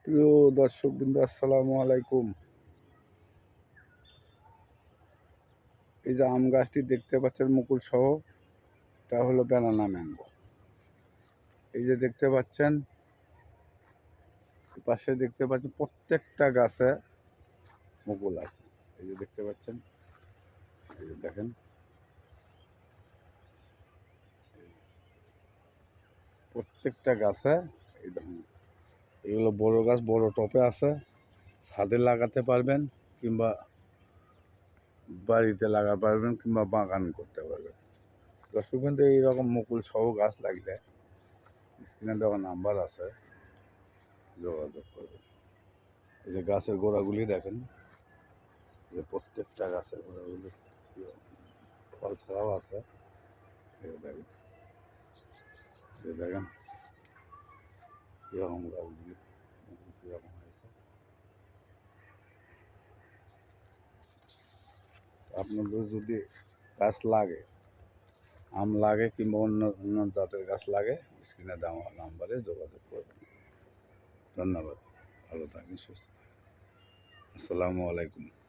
প্রিয় দর্শকবৃন্দ, আসসালামু আলাইকুম। এই যে আম গাছটি দেখতে পাচ্ছেন মুকুল সহ, তা হলো ব্যানানা ম্যাঙ্গো। এই যে দেখতে পাচ্ছেন, পাশে দেখতে পাচ্ছেন প্রত্যেকটা গাছে মুকুল আছে। এই যে দেখতে পাচ্ছেন, এই যে দেখেন, প্রত্যেকটা গাছে এই দেখুন, এগুলো বড় গাছ, বড় টপে আছে, ছাদে লাগাতে পারবেন কিংবা বাড়িতে লাগাতে পারবেন কিংবা বাগান করতে পারবেন। দর্শকবৃন্দ, এইরকম মুকুল সহ গাছ লাগলে স্ক্রিনে দেওয়া নাম্বার আছে, যোগাযোগ করবেন। এই যে গাছের গোড়াগুলি দেখেন, এই যে প্রত্যেকটা গাছের গোড়াগুলি ফল ছাড়াও আছে। এই দেখেন, এই দেখেন কীরকম গাছগুলি কীরকম হয়েছে। আপনাদের যদি গাছ লাগে, আম লাগে কিংবা অন্য অন্য জাতের গাছ লাগে, স্ক্রিনে দেওয়া নাম্বারে যোগাযোগ করবেন। ধন্যবাদ, ভালো থাকেন, সুস্থ থাকেন। আসসালামু আলাইকুম।